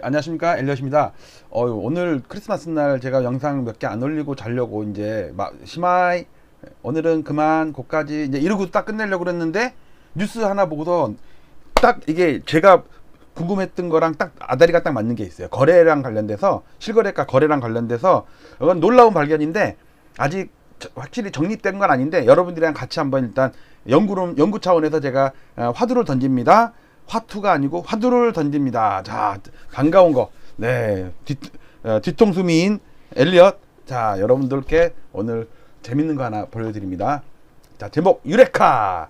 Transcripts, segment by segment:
안녕하십니까, 엘리엇입니다. 오늘 크리스마스 날 제가 영상 몇 개 안 올리고 자려고 이제 심하이 오늘은 그만 고까지 이제 이러고 딱 끝내려고 그랬는데 뉴스 하나 보고서 딱 이게 제가 궁금했던 거랑 딱 아다리가 딱 맞는 게 있어요. 거래랑 관련돼서, 실거래가 거래랑 관련돼서 이건 놀라운 발견인데 아직 확실히 정립된 건 아닌데 여러분들이랑 같이 한번 일단 연구 차원에서 제가 화두를 던집니다. 화투가 아니고 화두를 던집니다. 자, 반가운 거. 네. 뒤통수 미인 엘리엇. 자, 여러분들께 오늘 재밌는 거 하나 보여드립니다. 자, 제목 유레카.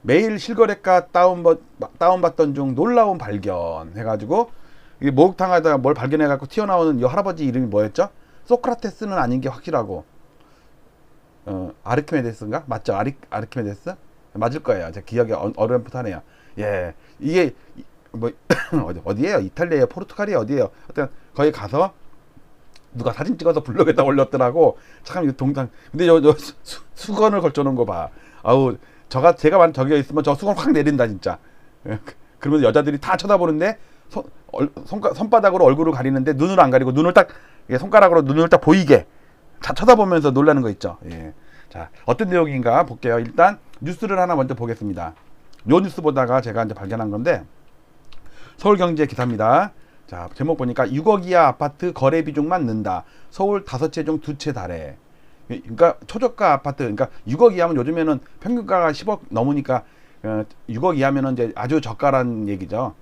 매일 실거래가 다운받던 중 놀라운 발견 해가지고 이게 목욕탕 하다가 뭘 발견해갖고 튀어나오는 이 할아버지 이름이 뭐였죠? 소크라테스는 아닌 게 확실하고 아르키메데스인가? 맞죠? 아르키메데스? 맞을 거예요. 제 기억이 어렴풋하네요. 예, 이게 뭐 어디에요? 이탈리아에요? 포르투갈이에요? 어디에요? 하여튼 거기 가서 누가 사진 찍어서 블로그에다 올렸더라고. 참 이거 동상. 근데 수건을 걸쳐놓은 거 봐. 아우, 제가 만약 저기에 있으면 저 수건 확 내린다 진짜. 그러면 여자들이 다 쳐다보는데 손바닥으로 얼굴을 가리는데 눈을 안 가리고 눈을 딱 손가락으로 눈을 딱 보이게 다 쳐다보면서 놀라는 거 있죠. 예. 자, 어떤 내용인가 볼게요. 일단 뉴스를 하나 먼저 보겠습니다. 요 뉴스 보다가 제가 이제 발견한 건데 서울경제 기사입니다. 자, 제목 보니까 6억 이하 아파트 거래 비중만 는다. 서울 5채 중 2채 달해. 그러니까 초저가 아파트, 그러니까 6억 이하면 요즘에는 평균가가 10억 넘으니까 6억 이하면은 이제 아주 저가란 얘기죠.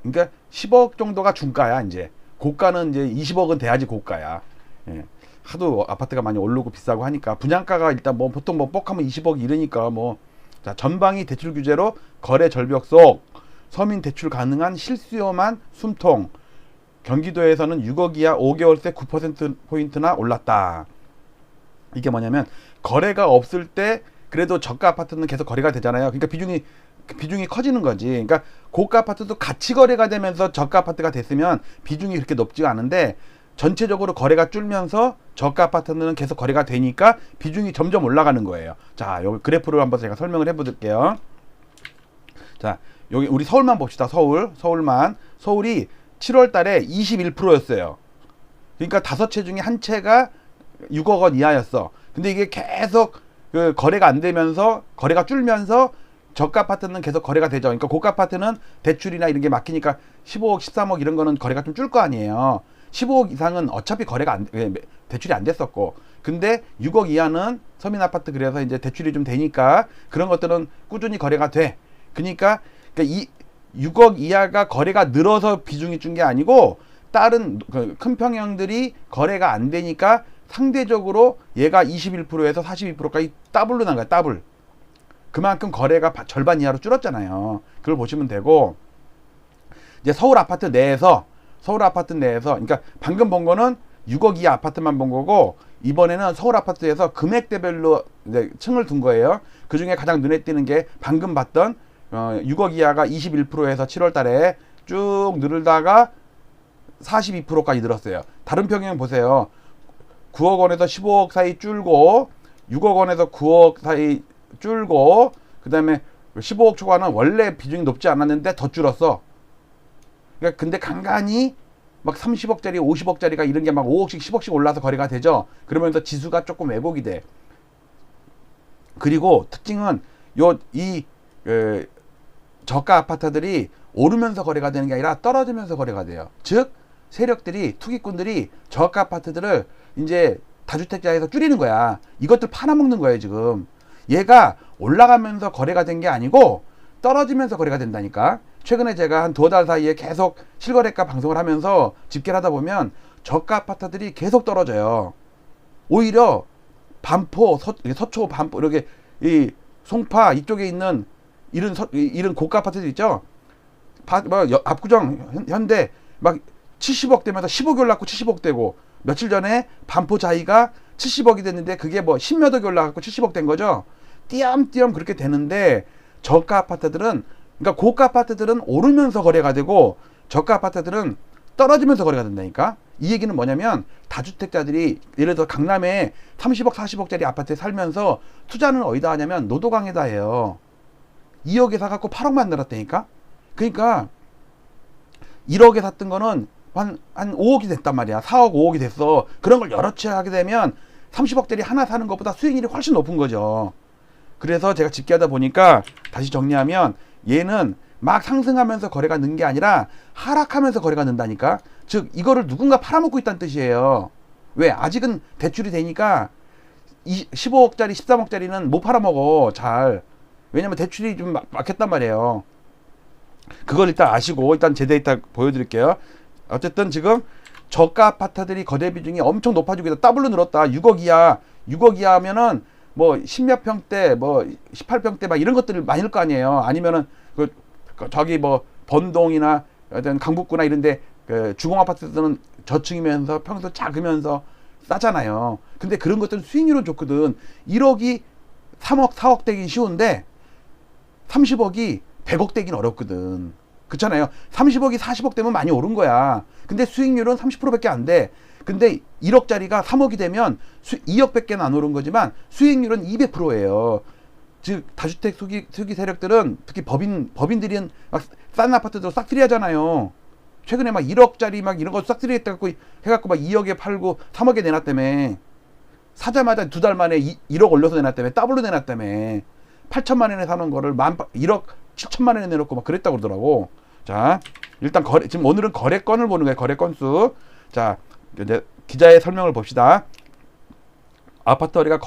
그러니까 10억 정도가 중가야 이제. 고가는 이제 20억은 돼야지 고가야. 예. 하도 아파트가 많이 오르고 비싸고 하니까 분양가가 일단 뭐 보통 뭐 뻑하면 20억 이르니까 뭐. 자, 전방위 대출 규제로 거래 절벽 속 서민 대출 가능한 실수요만 숨통. 경기도에서는 6억 이하 5개월새 9%포인트나 올랐다. 이게 뭐냐면 거래가 없을 때 그래도 저가 아파트는 계속 거래가 되잖아요. 그러니까 비중이 커지는 거지. 그러니까 고가 아파트도 같이 거래가 되면서 저가 아파트가 됐으면 비중이 그렇게 높지가 않은데 전체적으로 거래가 줄면서 저가 아파트는 계속 거래가 되니까 비중이 점점 올라가는 거예요. 자, 여기 그래프를 한번 제가 설명을 해볼게요. 자, 여기 우리 서울만 봅시다. 서울이 7월 달에 21%였어요. 그러니까 5채 중에 한 채가 6억 원 이하였어. 근데 이게 계속 거래가 안 되면서 거래가 줄면서 저가 아파트는 계속 거래가 되죠. 그러니까 고가 아파트는 대출이나 이런 게 막히니까 15억, 13억 이런 거는 거래가 좀 줄 거 아니에요. 15억 이상은 어차피 대출이 안 됐었고, 근데 6억 이하는 서민 아파트 그래서 이제 대출이 좀 되니까 그런 것들은 꾸준히 거래가 돼. 그러니까 이 6억 이하가 거래가 늘어서 비중이 준 게 아니고 다른 큰 평형들이 거래가 안 되니까 상대적으로 얘가 21%에서 42%까지 더블로 난 거야. 더블. 그만큼 거래가 절반 이하로 줄었잖아요. 그걸 보시면 되고, 이제 서울 아파트 내에서 그러니까 방금 본 거는 6억 이하 아파트만 본 거고, 이번에는 서울 아파트에서 금액대별로 이제 층을 둔 거예요. 그 중에 가장 눈에 띄는 게 방금 봤던 6억 이하가 21%에서 7월 달에 쭉 늘다가 42%까지 늘었어요. 다른 평형 보세요. 9억 원에서 15억 사이 줄고, 6억 원에서 9억 사이 줄고, 그 다음에 15억 초과는 원래 비중이 높지 않았는데 더 줄었어. 그러니까 근데 간간히 막 30억짜리, 50억짜리가 이런 게 막 5억씩, 10억씩 올라서 거래가 되죠. 그러면서 지수가 조금 왜곡이 돼. 그리고 특징은 저가 아파트들이 오르면서 거래가 되는 게 아니라 떨어지면서 거래가 돼요. 즉, 세력들이, 투기꾼들이 저가 아파트들을 이제 다주택자에서 줄이는 거야. 이것들 팔아먹는 거예요, 지금. 얘가 올라가면서 거래가 된 게 아니고 떨어지면서 거래가 된다니까. 최근에 제가 한 2달 사이에 계속 실거래가 방송을 하면서 집계를 하다 보면 저가 아파트들이 계속 떨어져요. 오히려 반포, 서초, 반포, 이렇게 이 송파 이쪽에 있는 이런 고가 아파트들 있죠. 압구정, 현대 막 70억 되면서 15개 올랐고 70억 되고, 며칠 전에 반포 자이가 70억이 됐는데 그게 뭐 10몇억이 올라갔고 70억 된 거죠. 띄엄띄엄 그렇게 되는데 저가 아파트들은, 그러니까 고가 아파트들은 오르면서 거래가 되고 저가 아파트들은 떨어지면서 거래가 된다니까. 이 얘기는 뭐냐면 다주택자들이 예를 들어 강남에 30억, 40억짜리 아파트에 살면서 투자는 어디다 하냐면 노도강에다 해요. 2억에 사갖고 8억만 늘었다니까. 그러니까 1억에 샀던 거는 한 5억이 됐단 말이야. 4억, 5억이 됐어. 그런 걸 여러 채 하게 되면 30억짜리 하나 사는 것보다 수익률이 훨씬 높은 거죠. 그래서 제가 집계하다 보니까 다시 정리하면 얘는 막 상승하면서 거래가 는 게 아니라 하락하면서 거래가 는다니까. 즉 이거를 누군가 팔아먹고 있다는 뜻이에요. 왜? 아직은 대출이 되니까 15억짜리 13억짜리는 못 팔아먹어 잘. 왜냐면 대출이 좀 막혔단 말이에요. 그걸 일단 아시고 일단 제 데이터 보여드릴게요. 어쨌든 지금 저가 아파트들이 거래 비중이 엄청 높아지고 있다. 더블로 늘었다. 6억 이하 6억 이하면은 뭐 10몇 평대 뭐 18평대 막 이런 것들을 많을 거 아니에요. 아니면은 저기 뭐 번동이나 어떤 강북구나 이런데 그 주공 아파트들은 저층이면서 평수 작으면서 싸잖아요. 근데 그런 것들은 수익률은 좋거든. 1억이 3억 4억 되긴 쉬운데 30억이 100억 되긴 어렵거든. 그렇잖아요. 30억이 40억 되면 많이 오른 거야. 근데 수익률은 30%밖에 안 돼. 근데 1억짜리가 3억이 되면 2억밖에 안 오른 거지만 수익률은 200%예요. 즉 다주택 투기 세력들은 특히 법인들은 막 싼 아파트도 싹쓸이 하잖아요. 최근에 막 1억짜리 막 이런 거 싹쓸이 해갖고 막 2억에 팔고 3억에 내놨다며. 사자마자 2달 만에 1억 올려서 내놨다며. 더블로 내놨다며. 8천만 원에 사는 거를 1억 7천만 원에 내놓고 막 그랬다고 그러더라고. 자, 일단 지금 오늘은 거래건을 보는 거예요. 거래 건수. 자, 이제 기자의 설명을 봅시다. 아파트 거래가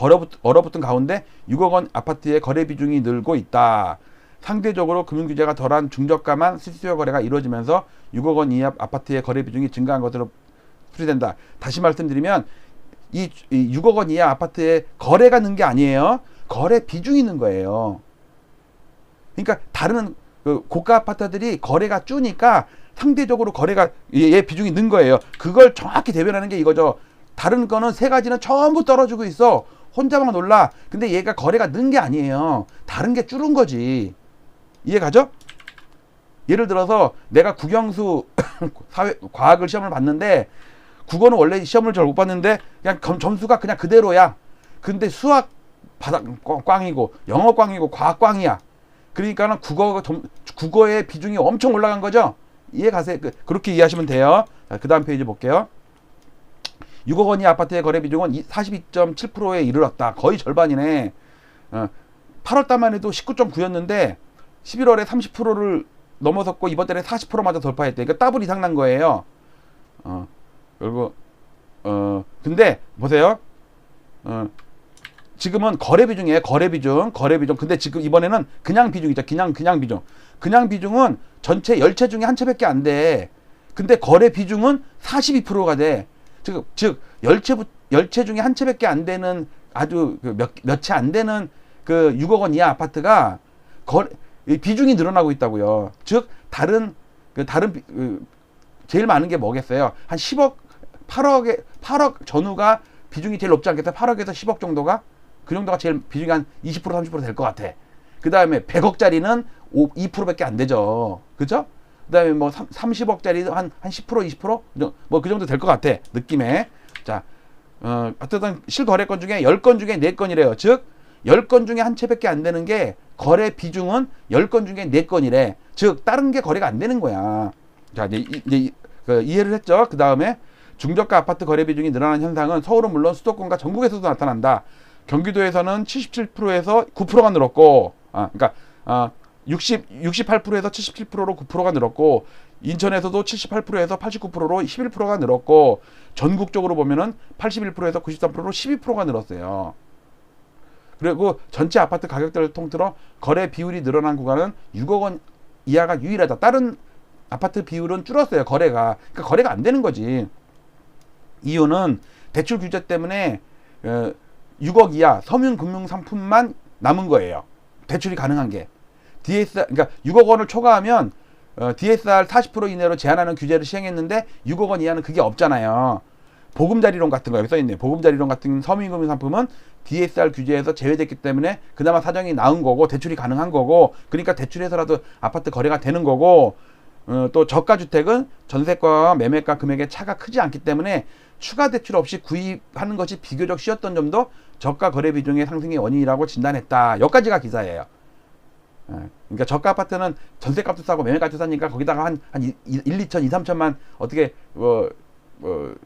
얼어붙은 가운데 6억 원 아파트의 거래 비중이 늘고 있다. 상대적으로 금융규제가 덜한 중저가만 실수요 거래가 이루어지면서 6억 원 이하 아파트의 거래 비중이 증가한 것으로 풀이된다. 다시 말씀드리면 이 6억 원 이하 아파트의 거래가 는 게 아니에요. 거래 비중이 는 거예요. 그러니까 다른 그 고가 아파트들이 거래가 주니까 상대적으로 거래가 얘 비중이 는 거예요. 그걸 정확히 대변하는 게 이거죠. 다른 거는 세 가지는 전부 떨어지고 있어. 혼자만 놀라. 근데 얘가 거래가 는 게 아니에요. 다른 게 줄은 거지. 이해가죠? 예를 들어서 내가 국영수 과학을 시험을 봤는데 국어는 원래 시험을 잘 못 봤는데 그냥 점수가 그냥 그대로야. 근데 수학 바닥 꽝이고 영어 꽝이고 과학 꽝이야. 그러니까는 국어의 비중이 엄청 올라간 거죠. 이해 가세요? 그렇게 이해하시면 돼요. 그 다음 페이지 볼게요. 6억 원이 아파트의 거래 비중은 42.7%에 이르렀다. 거의 절반이네. 8월 달만 해도 19.9였는데 11월에 30%를 넘어섰고 이번 달에 40%마저 돌파했대. 그러니까 더블 이상 난 거예요. 그리고 근데 보세요. 지금은 거래 비중이에요. 거래 비중. 근데 지금 이번에는 그냥 비중이죠. 그냥 비중. 그냥 비중은 전체 10채 중에 한 채밖에 안 돼. 근데 거래 비중은 42%가 돼. 즉 10채 중에 한 채밖에 안 되는 아주 몇 채 안 되는 그 6억 원 이하 아파트가 비중이 늘어나고 있다고요. 즉 다른 제일 많은 게 뭐겠어요? 한 10억 8억 전후가 비중이 제일 높지 않겠어요? 8억에서 10억 정도가 그 정도가 제일 비중이 한 20% 30% 될 것 같아. 그 다음에 100억짜리는 2%밖에 안 되죠. 그죠? 그 다음에 뭐 30억짜리도 한 10% 20% 뭐 그 정도 될 것 같아. 느낌에. 자, 어쨌든 실거래건 중에 10건 중에 4건이래요. 즉 10건 중에 한 채밖에 안 되는 게 거래 비중은 10건 중에 4건이래. 즉 다른 게 거래가 안 되는 거야. 자, 이제 이해를 했죠. 그 다음에 중저가 아파트 거래 비중이 늘어나는 현상은 서울은 물론 수도권과 전국에서도 나타난다. 경기도에서는 77%에서 9%가 늘었고, 그러니까 68%에서 77%로 9%가 늘었고, 인천에서도 78%에서 89%로 11%가 늘었고, 전국적으로 보면은 81%에서 93%로 12%가 늘었어요. 그리고 전체 아파트 가격대를 통틀어 거래 비율이 늘어난 구간은 6억 원 이하가 유일하다. 다른 아파트 비율은 줄었어요. 거래가. 그러니까 거래가 안 되는 거지. 이유는 대출 규제 때문에 6억 이하 서민금융상품만 남은 거예요. 대출이 가능한 게. DSR, 그러니까 6억 원을 초과하면 DSR 40% 이내로 제한하는 규제를 시행했는데 6억 원 이하는 그게 없잖아요. 보금자리론 같은 거 여기 써있네요. 보금자리론 같은 서민금융상품은 DSR 규제에서 제외됐기 때문에 그나마 사정이 나은 거고 대출이 가능한 거고, 그러니까 대출해서라도 아파트 거래가 되는 거고, 또 저가주택은 전세가와 매매가 금액의 차가 크지 않기 때문에 추가 대출 없이 구입하는 것이 비교적 쉬웠던 점도 저가 거래 비중의 상승의 원인이라고 진단했다. 여기까지가 기사예요. 그러니까 저가 아파트는 전세값도 싸고 매매값도 싸니까 거기다가 한 1, 2천, 2, 3천만 어떻게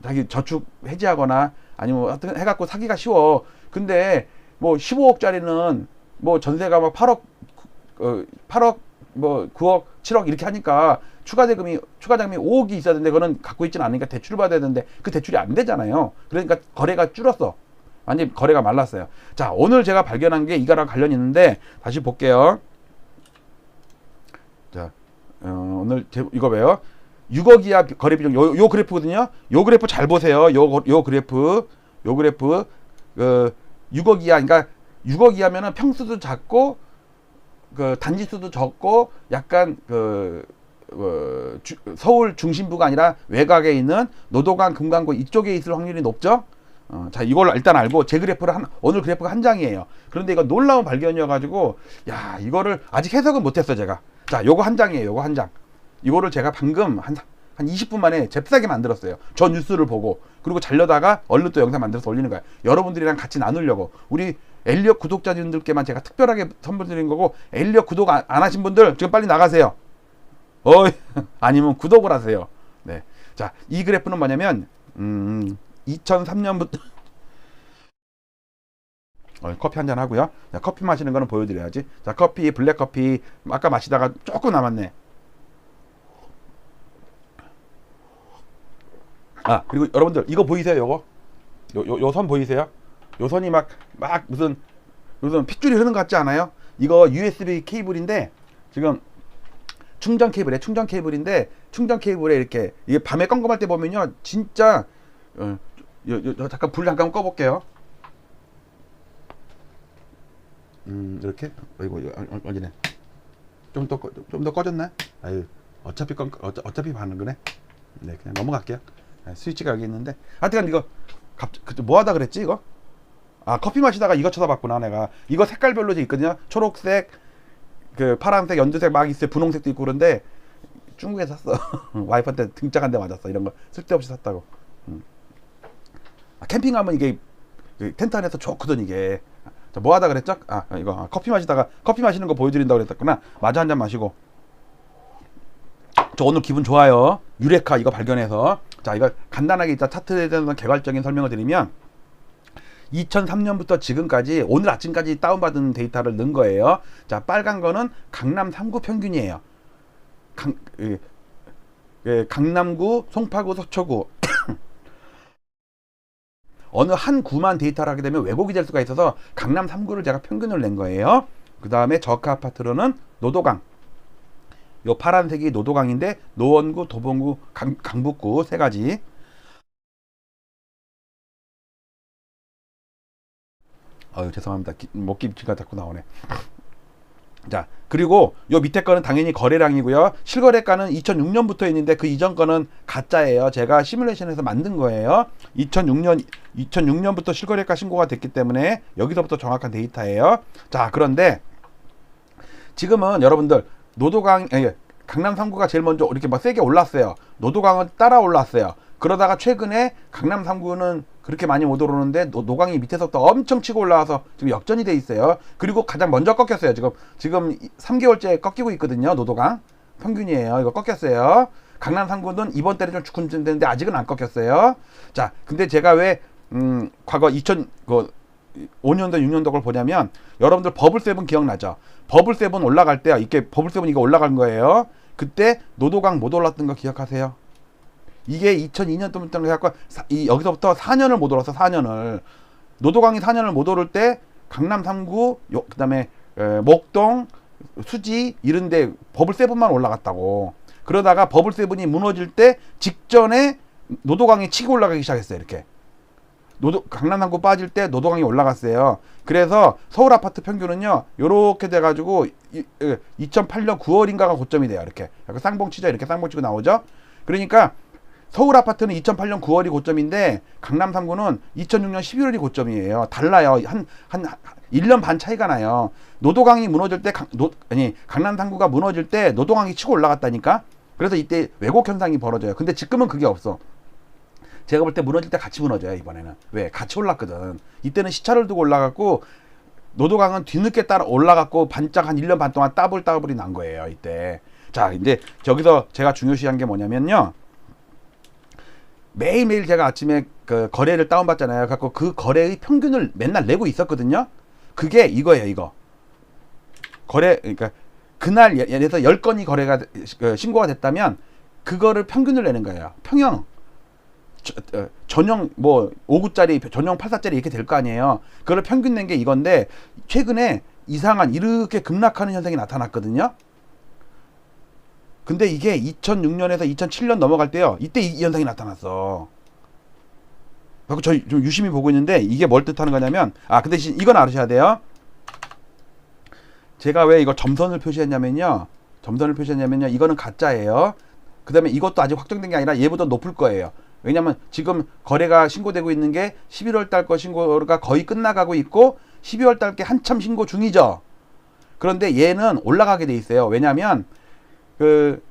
자기 저축 해지하거나 아니면 어떻게 해갖고 사기가 쉬워. 근데 뭐 15억짜리는 뭐 전세가 막 8억, 8억, 뭐 9억, 7억 이렇게 하니까 추가 자금이 5억이 있어야 되는데 그거는 갖고 있지는 않으니까 대출을 받아야 되는데 그 대출이 안 되잖아요. 그러니까 거래가 줄었어. 완전히 거래가 말랐어요. 자, 오늘 제가 발견한 게 이거랑 관련이 있는데 다시 볼게요. 자, 오늘 이거 왜요? 6억 이하 거래 비중 요 그래프거든요. 요 그래프 잘 보세요. 요 그래프 6억 이하, 그러니까 6억 이하면은 평수도 작고 그 단지수도 적고 약간 서울 중심부가 아니라 외곽에 있는 노도강, 금강구 이쪽에 있을 확률이 높죠. 자, 이걸 일단 알고 제 그래프를 오늘 그래프가 한 장이에요. 그런데 이거 놀라운 발견이어가지고 야, 이거를 아직 해석은 못했어 제가. 자, 요거 한 장이에요. 요거 한 장. 이거를 제가 방금 한 20분 만에 잽싸게 만들었어요. 저 뉴스를 보고. 그리고 잘려다가 얼른 또 영상 만들어서 올리는 거야. 여러분들이랑 같이 나누려고. 우리 엘리엇 구독자님들께만 제가 특별하게 선물 드리는 거고, 엘리엇 구독 안 하신 분들 지금 빨리 나가세요. 아니면 구독을 하세요. 네. 자, 이 그래프는 뭐냐면 2003년부터 커피 한잔 하고요. 자, 커피 마시는 거는 보여드려야지. 자, 커피, 블랙 커피 아까 마시다가 조금 남았네. 아, 그리고 여러분들 이거 보이세요? 요거 요 선 보이세요? 요 선이 막 무슨 핏줄이 흐르는 것 같지 않아요? 이거 USB 케이블인데 지금 충전 케이블인데 충전 케이블에 이렇게 이게 밤에 깜깜할 때 보면요 진짜 잠깐 불 잠깐 꺼볼게요. 이렇게 이거 어디네 좀 더 꺼졌네. 아유 어차피 반응 거네. 네, 그냥 넘어갈게요. 스위치가 여기 있는데 하여튼 이거 뭐 하다 그랬지 이거? 아, 커피 마시다가 이거 쳐다봤구나 내가. 이거 색깔별로 돼 있거든요. 초록색, 그 파란색, 연두색 막 있어요. 분홍색도 있고. 그런데 중국에서 샀어. 와이프한테 등짝 한 대 맞았어. 이런 거 쓸데없이 샀다고. 캠핑하면 이게 텐트 안에서 좋거든 이게. 자, 뭐 하다 그랬죠? 이거 커피 마시는 거 보여드린다고 그랬었구나. 마저 한 잔 마시고. 저 오늘 기분 좋아요. 유레카 이거 발견해서. 자, 이거 간단하게 이따 차트에 대한 개괄적인 설명을 드리면 2003년부터 지금까지 오늘 아침까지 다운받은 데이터를 넣은 거예요. 자, 빨간 거는 강남 3구 평균이에요. 강남구, 송파구, 서초구 어느 한 구만 데이터를 하게 되면 왜곡이 될 수가 있어서 강남 3구를 제가 평균을 낸 거예요. 그 다음에 저가 아파트로는 노도강, 요 파란색이 노도강인데 노원구, 도봉구, 강북구 세 가지. 죄송합니다. 목김치가 자꾸 나오네. 자, 그리고 요 밑에 거는 당연히 거래량이고요. 실거래가는 2006년부터 있는데 그 이전 거는 가짜예요. 제가 시뮬레이션에서 만든 거예요. 2006년부터 실거래가 신고가 됐기 때문에 여기서부터 정확한 데이터예요. 자, 그런데 지금은 여러분들 강남 3구가 제일 먼저 이렇게 막 세게 올랐어요. 노도강은 따라 올랐어요. 그러다가 최근에 강남 3구는 그렇게 많이 못 오르는데 노강이 밑에서부터 엄청 치고 올라와서 지금 역전이 돼 있어요. 그리고 가장 먼저 꺾였어요. 지금 3개월째 꺾이고 있거든요. 노도강 평균이에요. 이거 꺾였어요. 강남 3구는 이번 달에 좀 주춤되는데 아직은 안 꺾였어요. 자, 근데 제가 왜 과거 5년도 6년도 걸 보냐면 여러분들 버블7 기억나죠? 버블7 올라갈 때 이게 버블7 이거 올라간 거예요. 그때 노도강 못 올랐던 거 기억하세요? 이게 2002년도부터 해갖고 여기서부터 4년을 못 올랐어. 4년을 노도강이 4년을 못 오를 때 강남 3구 그 다음에 목동 수지 이런데 버블7만 올라갔다고. 그러다가 버블7이 무너질 때 직전에 노도강이 치고 올라가기 시작했어요. 이렇게 강남 3구 빠질 때 노도강이 올라갔어요. 그래서 서울 아파트 평균은요 요렇게 돼가지고 2008년 9월인가가 고점이 돼요. 이렇게 쌍봉 치죠. 이렇게 쌍봉 치고 나오죠. 그러니까 서울 아파트는 2008년 9월이 고점인데 강남 3구는 2006년 11월이 고점이에요. 달라요. 한 1년 반 차이가 나요. 노도강이 무너질 때 강남 3구가 무너질 때 노도강이 치고 올라갔다니까. 그래서 이때 왜곡 현상이 벌어져요. 근데 지금은 그게 없어. 제가 볼 때 무너질 때 같이 무너져요. 이번에는. 왜? 같이 올랐거든. 이때는 시차를 두고 올라갔고 노도강은 뒤늦게 따라 올라갔고 반짝 한 1년 반 동안 따블따블이 난 거예요. 이때. 자, 이제 저기서 제가 중요시한 게 뭐냐면요. 매일매일 제가 아침에 그 거래를 다운받잖아요. 갖고 그 거래의 평균을 맨날 내고 있었거든요. 그게 이거예요, 이거. 거래, 그러니까 그날 예를 들어서 10건이 거래가 신고가 됐다면 그거를 평균을 내는 거예요. 평형. 전용 뭐 5구짜리 전용 84짜리 이렇게 될 거 아니에요. 그걸 평균 낸 게 이건데 최근에 이상한 이렇게 급락하는 현상이 나타났거든요. 근데 이게 2006년에서 2007년 넘어갈 때요. 이때 이 현상이 나타났어. 그래서 저희 좀 유심히 보고 있는데 이게 뭘 뜻하는 거냐면 그 대신 이건 알으셔야 돼요. 제가 왜 이거 점선을 표시했냐면요. 이거는 가짜예요. 그 다음에 이것도 아직 확정된 게 아니라 얘보다 높을 거예요. 왜냐면 지금 거래가 신고되고 있는 게 11월 달 거 신고가 거의 끝나가고 있고 12월 달 게 한참 신고 중이죠. 그런데 얘는 올라가게 돼 있어요. 왜냐면 그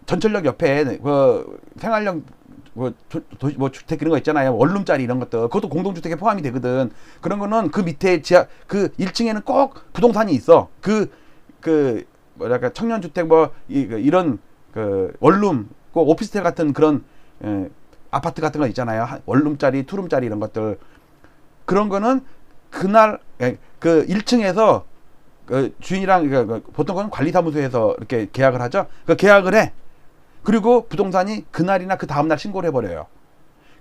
전철역 옆에 그 생활형 뭐 주택 이런 거 있잖아요. 원룸짜리 이런 것들 그것도 공동주택에 포함이 되거든. 그런 거는 그 밑에 지하 그 1층에는 꼭 부동산이 있어. 그 뭐랄까 청년주택 이런 그 원룸 꼭 오피스텔 같은 그런 아파트 같은 거 있잖아요. 원룸짜리, 투룸짜리 이런 것들. 그런 거는 그날 그 1층에서 그 주인이랑 보통 건 관리사무소에서 이렇게 계약을 하죠. 그 계약을 해. 그리고 부동산이 그날이나 그 다음날 신고를 해버려요.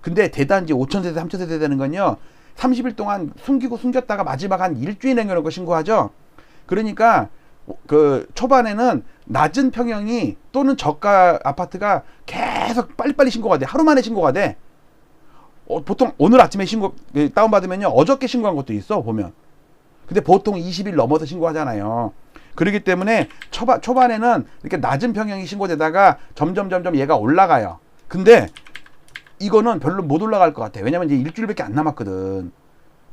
근데 대단지 5,000세대, 3,000세대 되는 건요. 30일 동안 숨겼다가 마지막 한 일주일 남겨놓고 신고하죠. 그러니까 그 초반에는 낮은 평형이 또는 저가 아파트가 계속 빨리빨리 신고가 돼. 하루 만에 신고가 돼. 보통 오늘 아침에 다운받으면요. 어저께 신고한 것도 있어, 보면. 근데 보통 20일 넘어서 신고하잖아요. 그렇기 때문에 초반에는 이렇게 낮은 평형이 신고되다가 점점 얘가 올라가요. 근데 이거는 별로 못 올라갈 것 같아. 왜냐면 이제 일주일밖에 안 남았거든.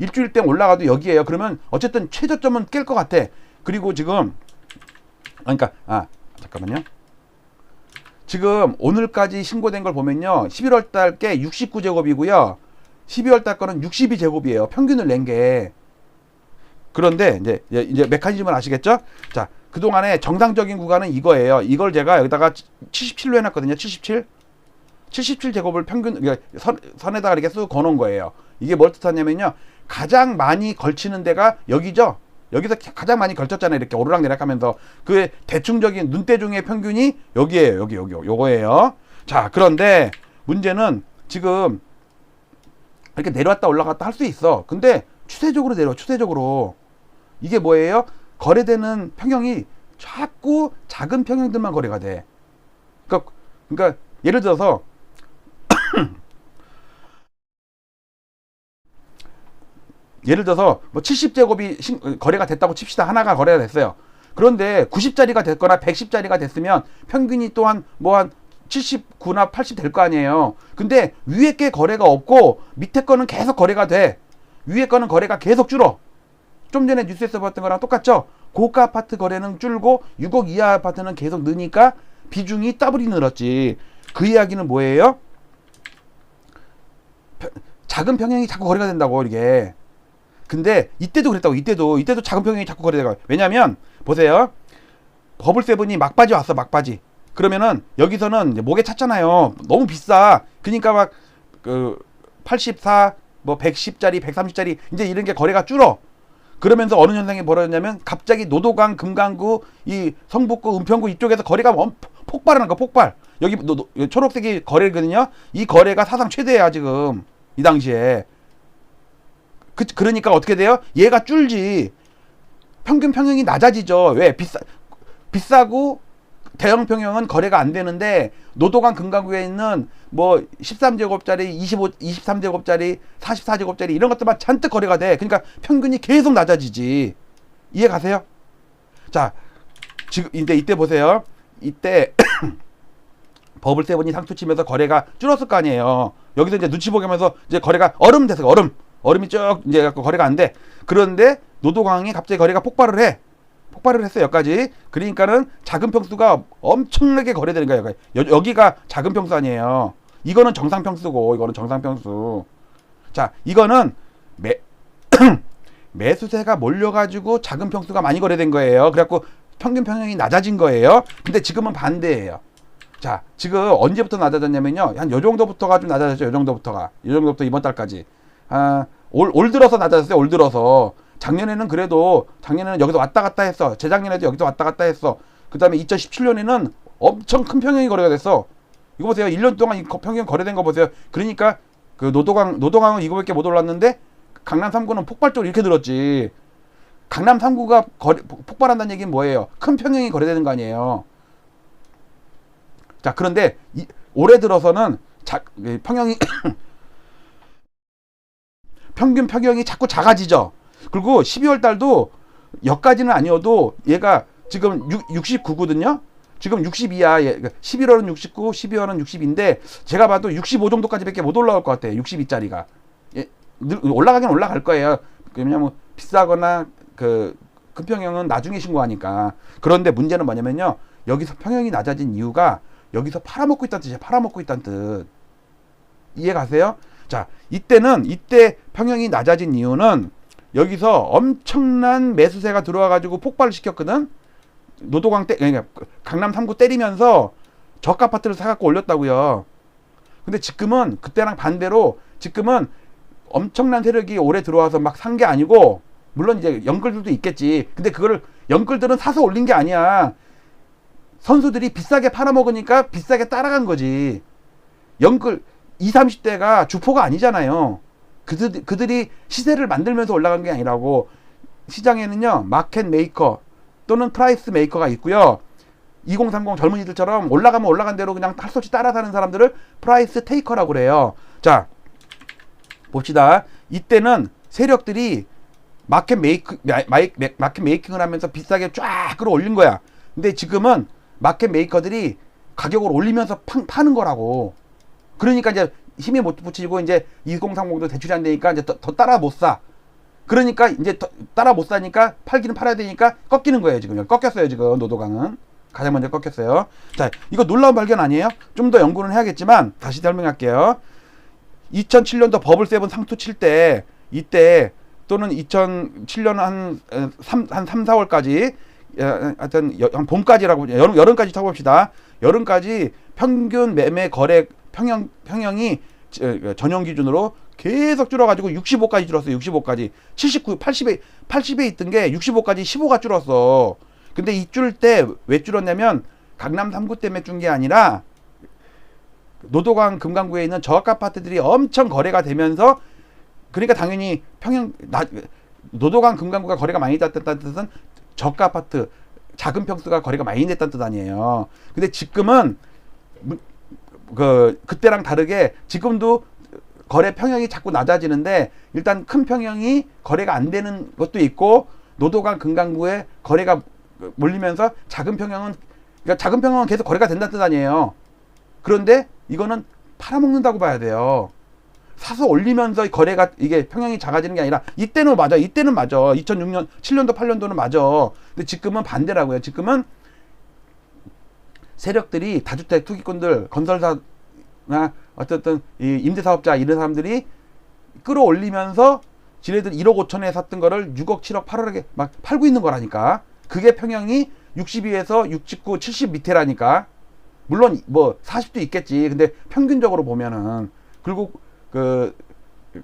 일주일 때 올라가도 여기에요. 그러면 어쨌든 최저점은 깰 것 같아. 그리고 지금 그러니까 잠깐만요. 지금 오늘까지 신고된 걸 보면요. 11월 달 게 69제곱이고요. 12월 달 거는 62제곱이에요. 평균을 낸 게. 그런데 이제 메커니즘을 아시겠죠? 자, 그동안에 정상적인 구간은 이거예요. 이걸 제가 여기다가 77로 해놨거든요. 77제곱을 평균 선에다가 이렇게 쑥 거놓은 거예요. 이게 뭘 뜻하냐면요. 가장 많이 걸치는 데가 여기죠. 여기서 가장 많이 걸쳤잖아요. 이렇게 오르락내락 하면서. 그 대충적인 눈대중의 평균이 여기에요. 요거예요. 자, 그런데 문제는 지금 이렇게 내려왔다 올라갔다 할 수 있어. 근데 추세적으로 내려와. 추세적으로. 이게 뭐예요? 거래되는 평형이 자꾸 작은 평형들만 거래가 돼. 그러니까 예를 들어서 뭐 70제곱이 거래가 됐다고 칩시다. 하나가 거래가 됐어요. 그런데 90짜리가 됐거나 110짜리가 됐으면 평균이 또한 뭐 한 79나 80 될 거 아니에요. 근데 위에 게 거래가 없고 밑에 거는 계속 거래가 돼. 위에 거는 거래가 계속 줄어. 좀 전에 뉴스에서 봤던 거랑 똑같죠? 고가 아파트 거래는 줄고 6억 이하 아파트는 계속 느니까 비중이 더블이 늘었지. 그 이야기는 뭐예요? 작은 평형이 자꾸 거래가 된다고 이게. 근데 이때도 그랬다고. 이때도 작은 평형이 자꾸 거래돼요. 왜냐면 보세요. 버블세븐이 막바지 왔어. 막바지. 그러면은 여기서는 목에 찼잖아요. 너무 비싸. 그러니까 막 그 84 뭐 110짜리 130짜리 이제 이런 게 거래가 줄어. 그러면서 어느 현상이 벌어졌냐면 갑자기 노도강, 금강구, 이 성북구, 은평구 이쪽에서 거래가 폭발하는 거. 폭발. 여기 초록색이 거래거든요. 이 거래가 사상 최대야 지금 이 당시에. 그러니까 어떻게 돼요? 얘가 줄지. 평균 평형이 낮아지죠. 왜? 비싸고 대형 평형은 거래가 안 되는데 노도강 금강구에 있는 뭐 13제곱짜리, 23제곱짜리, 44제곱짜리 이런 것들만 잔뜩 거래가 돼. 그러니까 평균이 계속 낮아지지. 이해 가세요? 자, 지금 이때 보세요. 이때 버블세븐이 상투 치면서 거래가 줄었을 거 아니에요. 여기서 이제 눈치 보게 하면서 이제 거래가 얼음 됐어요. 얼음이 쭉 이제 갖고 거래가 안 돼. 그런데 노도강이 갑자기 거래가 폭발을 했어요. 여기까지. 그러니까는 작은 평수가 엄청나게 거래되는 거예요. 여기가 작은 평수 아니에요. 이거는 정상 평수고 이거는 정상 평수. 자, 이거는 매수세가 몰려가지고 작은 평수가 많이 거래된 거예요. 그래갖고 평균 평형이 낮아진 거예요. 근데 지금은 반대예요. 자, 지금 언제부터 낮아졌냐면요. 한 요 정도부터가 좀 낮아졌죠. 요 정도부터가. 요 정도부터 이번 달까지. 올 들어서 낮아졌어요. 올 들어서. 작년에는 그래도, 작년에는 여기서 왔다 갔다 했어. 재작년에도 여기서 왔다 갔다 했어. 그 다음에 2017년에는 엄청 큰 평형이 거래가 됐어. 이거 보세요. 1년 동안 이 평균 거래된 거 보세요. 그러니까 그 노도강은 이거밖에 못 올랐는데 강남 3구는 폭발적으로 이렇게 늘었지. 강남 3구가 폭발한다는 얘기는 뭐예요? 큰 평형이 거래되는 거 아니에요. 자, 그런데 올해 들어서는 평형이 평균 평형이 자꾸 작아지죠. 그리고 12월 달도 여기까지는 아니어도 얘가 지금 69거든요. 지금 62야. 11월은 69, 12월은 60인데 제가 봐도 65 정도까지밖에 못 올라올 것 같아요. 62짜리가. 올라가긴 올라갈 거예요. 왜냐면 비싸거나 그 평형은 나중에 신고하니까. 그런데 문제는 뭐냐면요. 여기서 평형이 낮아진 이유가 여기서 팔아먹고 있다는 뜻이에요. 팔아먹고 있다는 뜻. 이해 가세요? 자, 이때 평형이 낮아진 이유는 여기서 엄청난 매수세가 들어와가지고 폭발을 시켰거든. 그러니까 강남 3구 때리면서 저가 아파트를 사갖고 올렸다고요. 근데 지금은 그때랑 반대로 지금은 엄청난 세력이 올해 들어와서 막 산 게 아니고, 물론 이제 영끌들도 있겠지. 근데 그거를 영끌들은 사서 올린 게 아니야. 선수들이 비싸게 팔아먹으니까 비싸게 따라간 거지. 영끌 20, 30대가 주포가 아니잖아요. 그들이 시세를 만들면서 올라간 게 아니라고. 시장에는요, 마켓 메이커 또는 프라이스 메이커가 있고요. 2030 젊은이들처럼 올라가면 올라간 대로 그냥 할 수 없이 따라 사는 사람들을 프라이스 테이커라고 그래요. 자, 봅시다. 이때는 세력들이 마켓 메이킹을 하면서 비싸게 쫙 끌어올린 거야. 근데 지금은 마켓 메이커들이 가격을 올리면서 파는 거라고. 그러니까 이제 힘이 못 붙이고 이제 2030도 대출이 안 되니까 이제 더 따라 못 사. 그러니까 이제 따라 못 사니까 팔기는 팔아야 되니까 꺾이는 거예요. 지금 꺾였어요. 지금 노도강은 가장 먼저 꺾였어요. 자, 이거 놀라운 발견 아니에요? 좀 더 연구는 해야겠지만 다시 설명할게요. 2007년도 버블 세븐 상투 칠 때, 이때 또는 2007년 한 3, 4월까지, 하여튼 한 봄까지라고, 여름까지 쳐봅시다. 여름까지 평균 매매 거래 평형이 전용 기준으로 계속 줄어가지고 65까지 줄었어요. 65까지. 79, 80에 있던 게 65까지 15가 줄었어. 근데 이 줄 때 왜 줄었냐면 강남 3구 때문에 준 게 아니라 노도강 금강구에 있는 저가 아파트들이 엄청 거래가 되면서, 그러니까 당연히 노도강 금강구가 거래가 많이 됐다는 뜻은 저가 아파트 작은 평수가 거래가 많이 됐다는 뜻 아니에요. 근데 지금은 그때랑 다르게 지금도 거래 평형이 자꾸 낮아지는데, 일단 큰 평형이 거래가 안 되는 것도 있고, 노도강 금강구에 거래가 몰리면서 작은 평형은 계속 거래가 된다는 뜻 아니에요. 그런데 이거는 팔아먹는다고 봐야 돼요. 사서 올리면서 거래가, 이게 평형이 작아지는 게 아니라, 이때는 맞아. 2006년, 7년도, 8년도는 맞아. 근데 지금은 반대라고요. 지금은 세력들이 다주택 투기꾼들, 건설사나 어쨌든 이 임대사업자 이런 사람들이 끌어올리면서 지네들 1억 5천에 샀던 거를 6억, 7억, 8억에 막 팔고 있는 거라니까. 그게 평형이 62에서 69, 70 밑에라니까. 물론 뭐 40도 있겠지. 근데 평균적으로 보면은. 그리고 그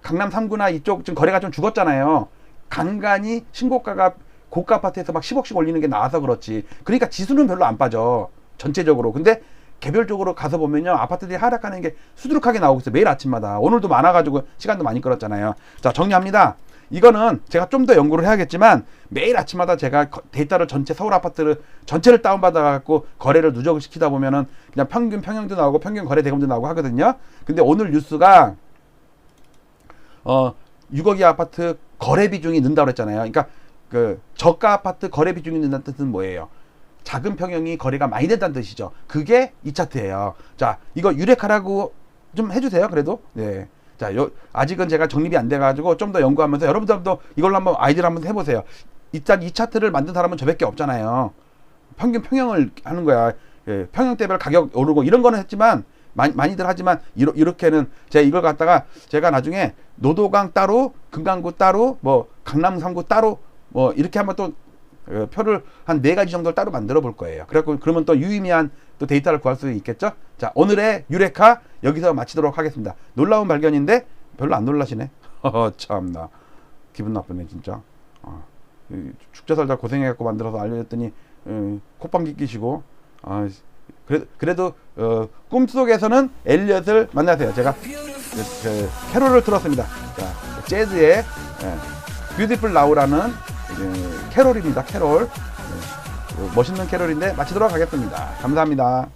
강남 3구나 이쪽 지금 거래가 좀 죽었잖아요. 간간히 신고가가 고가 아파트에서 막 10억씩 올리는 게 나와서 그렇지. 그러니까 지수는 별로 안 빠져. 전체적으로. 근데 개별적으로 가서 보면요, 아파트들이 하락하는 게 수두룩하게 나오고 있어요. 매일 아침마다. 오늘도 많아가지고 시간도 많이 끌었잖아요. 자, 정리합니다. 이거는 제가 좀 더 연구를 해야겠지만 매일 아침마다 제가 데이터를 전체 서울 아파트를 전체를 다운받아 갖고 거래를 누적을 시키다 보면은 그냥 평균 평형도 나오고 평균 거래 대금도 나오고 하거든요. 근데 오늘 뉴스가 6억이 아파트 거래 비중이 는다고 그랬잖아요. 그러니까 그 저가 아파트 거래 비중이 는다는 뜻은 뭐예요? 작은 평형이 거래가 많이 된다는 뜻이죠. 그게 이 차트예요. 자, 이거 유력하라고 좀 해주세요. 그래도. 네. 자, 아직은 제가 정립이 안 돼가지고 좀 더 연구하면서 여러분들도 이걸로 한번 아이디어를 한번 해보세요. 일단 이 차트를 만든 사람은 저밖에 없잖아요. 평균 평형을 하는 거야. 예, 평형대별 가격 오르고 이런 거는 했지만 많이들 하지만 이렇게는 제가 이걸 갖다가 제가 나중에 노도강 따로 금강구 따로 뭐 강남 3구 따로 뭐 이렇게 한번 또 표를 한 4가지 정도를 따로 만들어 볼 거예요. 그래갖고 그러면 또 유의미한 또 데이터를 구할 수 있겠죠. 자, 오늘의 유레카 여기서 마치도록 하겠습니다. 놀라운 발견인데 별로 안 놀라시네. 참나 기분 나쁘네 진짜. 축제 살다 고생해갖고 만들어서 알려줬더니 콧방귀 끼시고. 그래도 꿈속에서는 엘리엇을 만나세요. 제가 캐롤을 틀었습니다. 자, 재즈의 뷰티풀 나우라는 캐롤입니다. 캐롤. 멋있는 캐롤인데 마치도록 하겠습니다. 감사합니다.